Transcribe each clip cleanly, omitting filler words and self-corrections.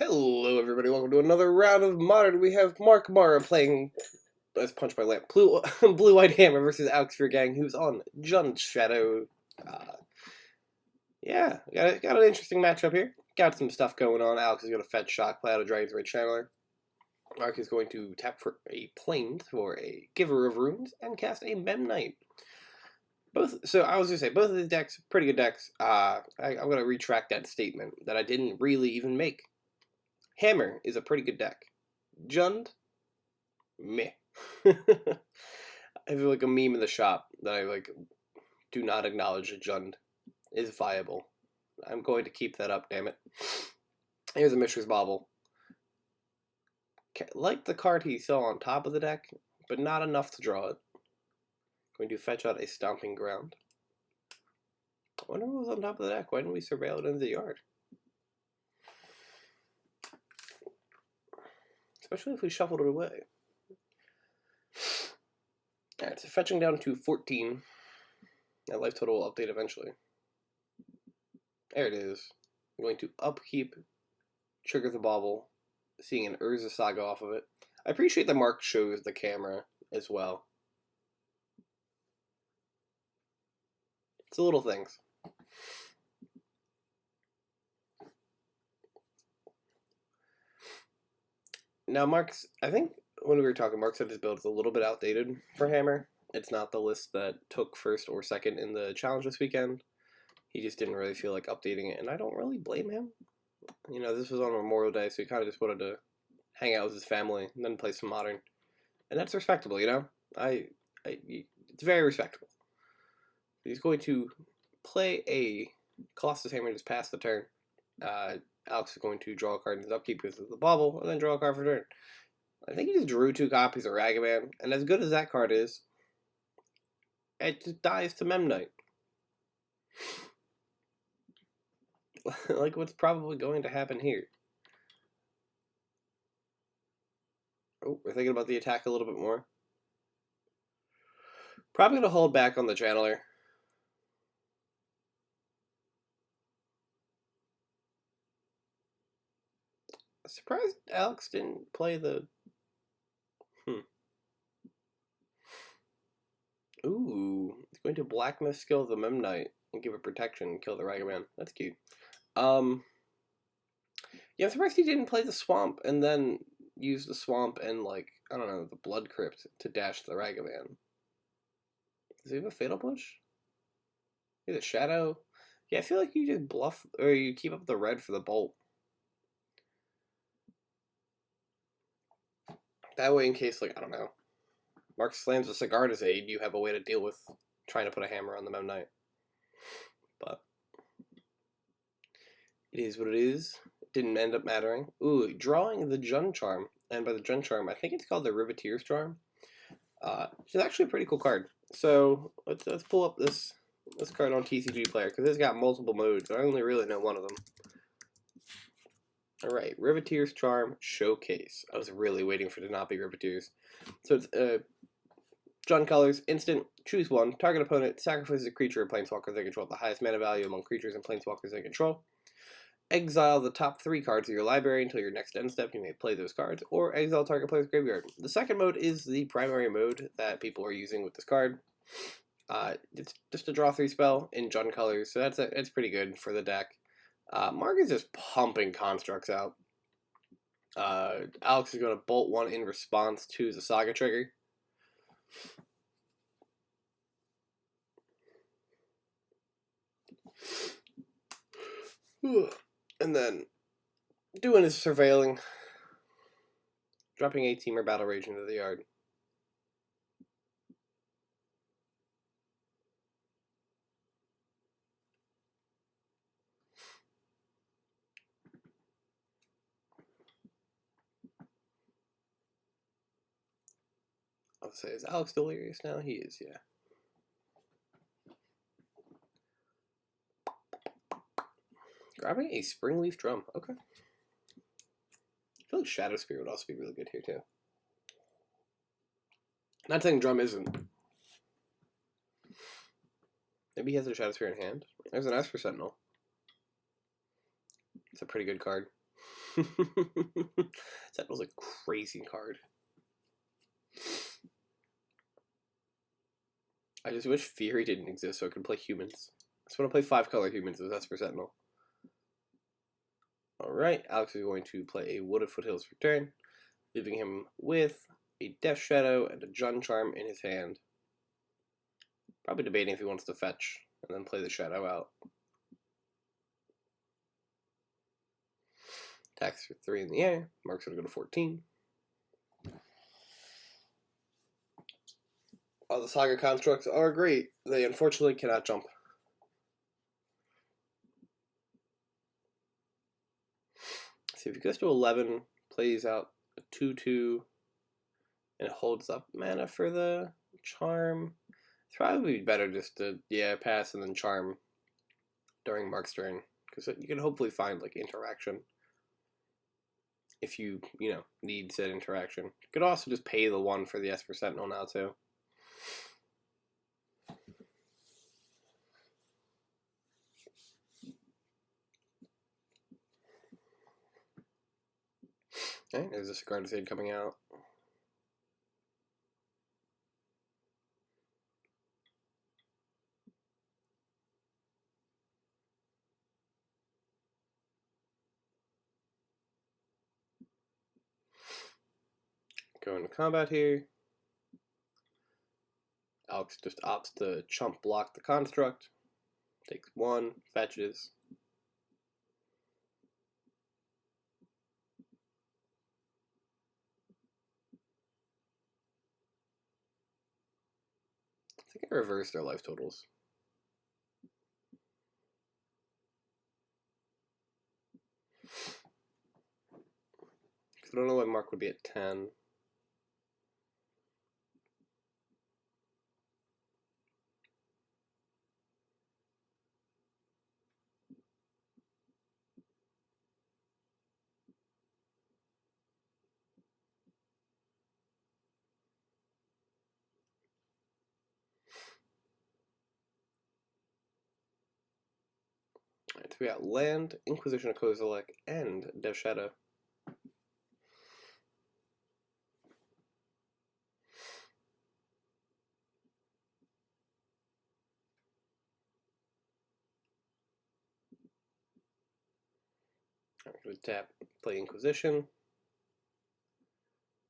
Hello everybody, welcome to another round of Modern. We have Mark Mara playing as Punch by Lamp. Blue-White Hammer versus Alex Gang, who's on Jund Shadow. Yeah, got an interesting matchup here. Got some stuff going on. Alex is going to fetch Shock, play out a Dragon's Rage Channeler. Mark is going to tap for a Plains for a Giver of Runes and cast a Mem Knight. So I was going to say, both of these decks, pretty good decks. I'm going to retract that statement that I didn't really even make. Hammer is a pretty good deck. Jund, meh. I feel like a meme in the shop that I do not acknowledge that Jund is viable. I'm going to keep that up, damn it. Here's a Mishra's Bauble. Like the card he saw on top of the deck, but not enough to draw it. Going to fetch out a Stomping Ground. I wonder what was on top of the deck. Why didn't we surveil it into the yard? Especially if we shuffled it away. Alright, so fetching down to 14. That life total will update eventually. There it is. I'm going to upkeep, trigger the bauble, seeing an Urza Saga off of it. I appreciate that Mark shows the camera as well. It's the little things. Now, I think when we were talking, Mark said his build is a little bit outdated for Hammer. It's not the list that took first or second in the challenge this weekend. He just didn't really feel like updating it, and I don't really blame him. You know, this was on Memorial Day, so he kind of just wanted to hang out with his family and then play some Modern. And that's respectable, you know? It's very respectable. He's going to play a Colossus Hammer just past the turn. Alex is going to draw a card in his upkeep because of the bauble, and then draw a card for turn. I think he just drew 2 copies of Ragavan, and as good as that card is, it just dies to Mem Knight. Like what's probably going to happen here. Oh, we're thinking about the attack a little bit more. Probably going to hold back on the Channeler. Surprised Alex didn't play the... Ooh, he's going to Blackness skill the Mem Knight and give it protection and kill the Ragavan. That's cute. Yeah, I'm surprised he didn't play the Swamp and then use the Swamp and, I don't know, the Blood Crypt to dash the Ragavan. Does he have a Fatal Push? He has a Shadow? Yeah, I feel like you just bluff, or you keep up the red for the Bolt. That way, in case, I don't know, Mark slams a Cigar to aid, you have a way to deal with trying to put a hammer on the Mem Knight. But it is what it is. It didn't end up mattering. Ooh, drawing the Jund Charm. And by the Jund Charm, I think it's called the Riveteer's Charm. It's actually a pretty cool card. So let's pull up this card on TCG Player, because it's got multiple modes. I only really know one of them. Alright, Riveteer's Charm Showcase. I was really waiting for it to not be Riveteers. So it's Jund colors, instant, choose one, target opponent, sacrifices a creature or planeswalker they control at the highest mana value among creatures and planeswalkers they control. Exile the top 3 cards of your library until your next end step. You may play those cards, or exile target player's graveyard. The second mode is the primary mode that people are using with this card. It's just a draw 3 spell in Jund colors, so it's pretty good for the deck. Mark is just pumping constructs out. Alex is going to bolt 1 in response to the Saga trigger. And then doing his surveilling, dropping a Teamer Battle Rage into the yard. I'll say, is Alex delirious now? He is, yeah. Grabbing a Springleaf Drum. Okay. I feel like Shadow Spear would also be really good here, too. Not saying Drum isn't. Maybe he has a Shadowspear in hand. There's an Esper Sentinel. It's a pretty good card. That was a crazy card. I just wish Fury didn't exist so I could play humans. I just want to play 5-color humans as Esper Sentinel. Alright, Alex is going to play a Wooded Foothills for turn, leaving him with a Death Shadow and a Jund Charm in his hand. Probably debating if he wants to fetch and then play the Shadow out. Attacks for 3 in the air. Mark's going to go to 14. Oh, the Saga constructs are great. They unfortunately cannot jump. So if he goes to 11, plays out a 2/2, and holds up mana for the charm, it's probably better just to, pass and then charm during Mark's turn. Because you can hopefully find, like, interaction. If you, need said interaction. You could also just pay the 1 for the Esper Sentinel now, too. Okay, there's a Cigar Crusade coming out. Going to combat here. Alex just opts to chump block the construct. Takes 1, fetches. I think I reversed their life totals. I don't know why Mark would be at 10. Alright, so we got Land, Inquisition of Kozilek, and Death Shadow. I'm going to tap, play Inquisition.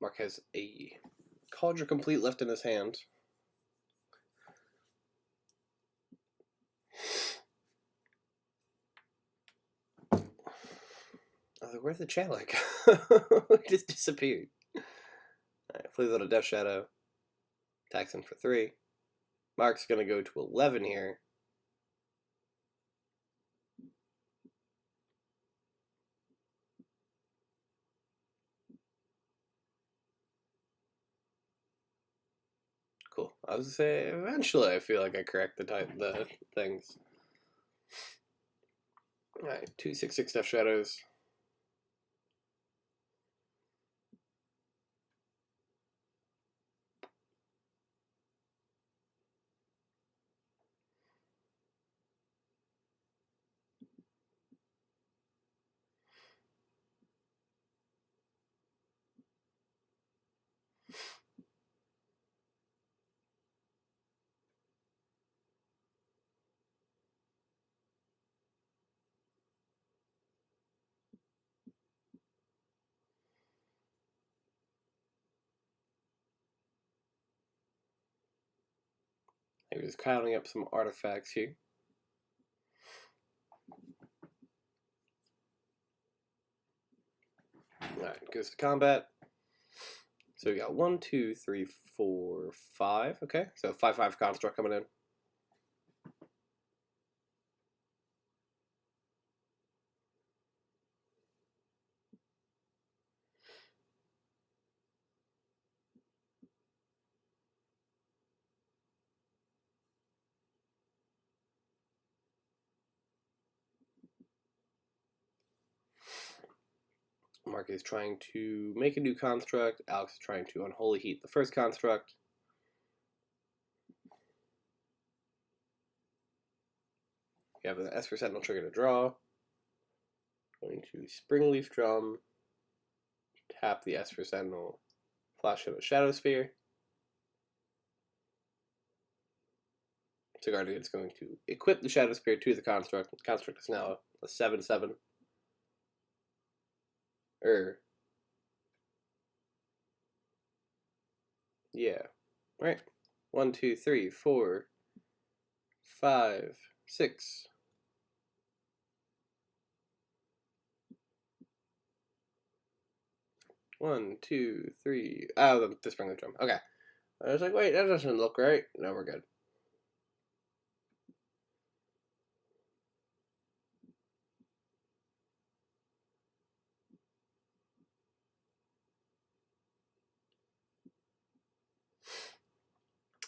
Mark has a Cauldron Complete left in his hand. I was like, where's the Chalik? It just disappeared. Alright, plays out a Death Shadow. Attacks him for 3. Mark's going to go to 11 here. Cool. I was going to say, eventually I feel like I correct the things. Alright, 2/6/6 Death Shadows. Maybe just counting up some artifacts here. Alright, goes to combat. So we got 1, 2, 3, 4, 5. Okay, so 5/5 construct coming in. Mark is trying to make a new construct. Alex is trying to unholy heat the first construct. You have an Esper Sentinel trigger to draw. Going to Springleaf Drum, tap the Esper Sentinel, flash him a Shadow Spear. So Guardian is going to equip the Shadow Spear to the Construct. The Construct is now a 7/7. Yeah. Right. 1, 2, 3, 4, 5, 6. One, two, three. Oh, the Springleaf Drum. Okay. I was like, wait, that doesn't look right. No, we're good.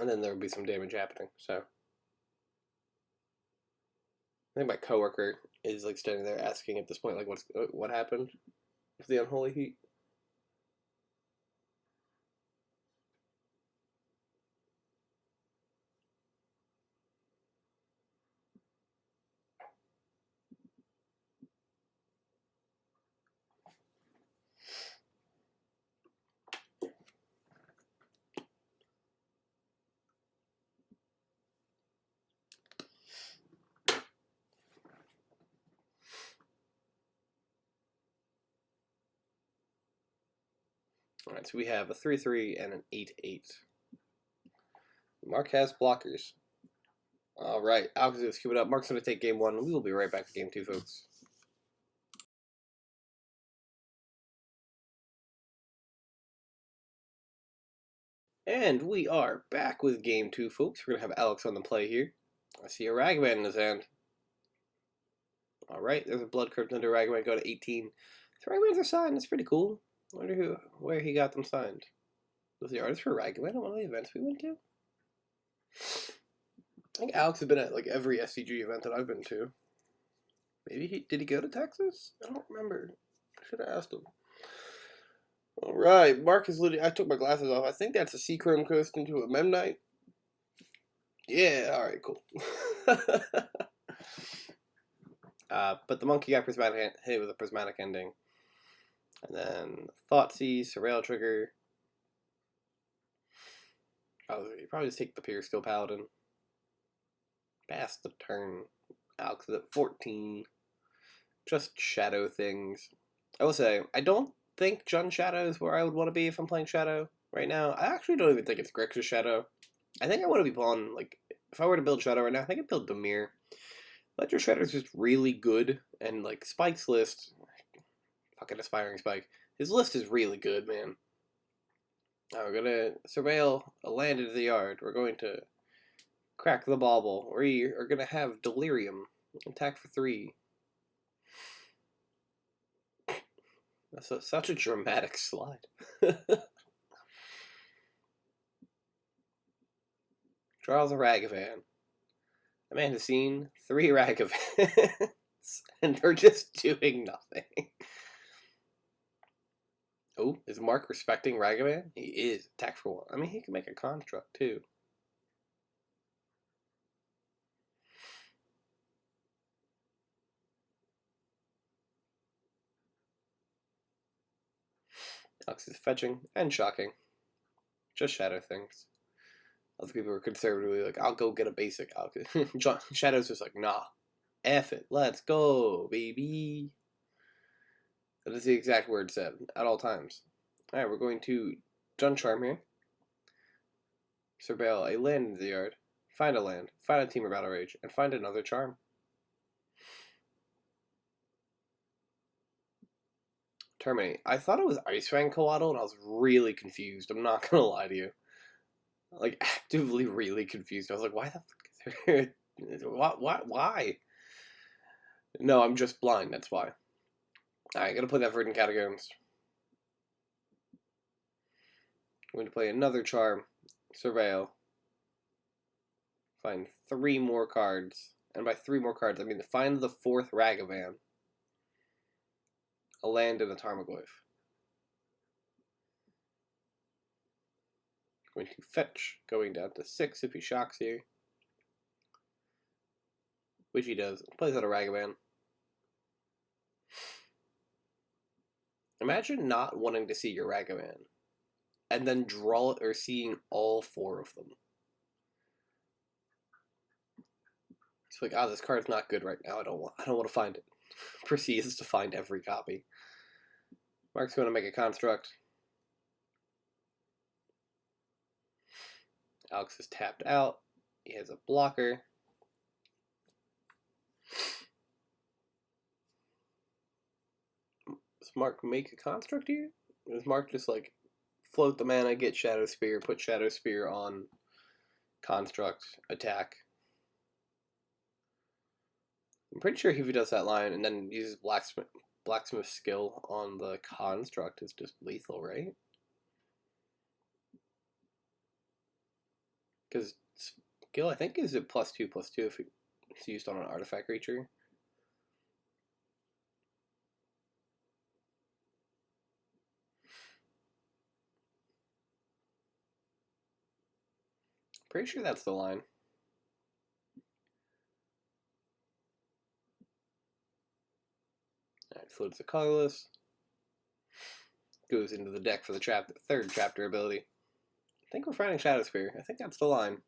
And then there would be some damage happening. So I think my coworker is like standing there asking at this point, like, what happened with the Unholy Heat? Alright, so we have a 3/3 and an 8/8. Mark has blockers. Alright, Alex is going to scoop it up. Mark's going to take game 1, and we will be right back to game 2, folks. And we are back with game 2, folks. We're going to have Alex on the play here. I see a Ragavan in his hand. Alright, there's a Blood Crypt under Ragavan, go to 18. So Ragavans are signed, that's pretty cool. I wonder where he got them signed. Was the artist for Ragavan at one of the events we went to? I think Alex has been at like every SCG event that I've been to. Maybe did he go to Texas? I don't remember. I should have asked him. Alright, Mark is literally. I took my glasses off. I think that's a Seachrome Coast into a Memnite. Yeah, alright, cool. But the monkey got prismatic hit with a prismatic ending. And then Thoughtseize, Surveil Trigger. You probably just take the Pure Steel Paladin. Pass the turn. Alex is at 14. Just shadow things. I will say, I don't think Jund Shadow is where I would want to be if I'm playing Shadow right now. I actually don't even think it's Grixis Shadow. I think I want to be playing, like, if I were to build Shadow right now, I think I'd build Dimir. Ledger Shadow is just really good, and, like, Spike's list, fucking Aspiring Spike, his list is really good, man. Now we're gonna surveil a land into the yard. We're going to crack the bauble. We are gonna have Delirium. Attack for 3. That's such a dramatic slide. Draws a Ragavan. A man has seen 3 Ragavans, and they're just doing nothing. Oh, is Mark respecting Ragavan? He is. Attack for 1. I mean, he can make a construct, too. Alex is fetching and shocking. Just shadow things. Other people are conservatively like, I'll go get a basic. Shadow's just like, nah. F it. Let's go, baby. That is the exact word said at all times. Alright, we're going to Jund Charm here. Surveil a land into the yard. Find a land. Find a Temur Battle Rage. And find another charm. Terminate. I thought it was Ice Fang Coatl, and I was really confused. I'm not gonna lie to you. Like, actively really confused. I was like, why the fuck is there... Why? No, I'm just blind, that's why. Alright, gotta play that Verdant Catacombs. I'm going to play another charm. Surveil. Find 3 more cards. And by 3 more cards, I mean find the 4th Ragavan. A land and a Tarmogoyf. Going to fetch, going down to 6 if he shocks you. Which he does. Plays out a Ragavan. Imagine not wanting to see your Ragavan, and then draw or seeing all 4 of them. It's like, this card's not good right now. I don't want to find it. Proceeds to find every copy. Mark's going to make a construct. Alex is tapped out. He has a blocker. Does Mark make a construct here? Does Mark just like float the mana, get Shadow Spear, put Shadow Spear on construct, attack? I'm pretty sure if he does that line and then uses blacksmith skill on the construct, is just lethal, right? Because skill, I think, is it +2/+2 if it's used on an artifact creature. Pretty sure that's the line. Alright, floats the colorless. Goes into the deck for the third chapter ability. I think we're finding Shadow Spear. I think that's the line.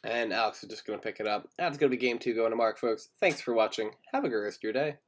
And Alex is just going to pick it up. That's going to be game 2 going to Mark, folks. Thanks for watching. Have a good rest of your day.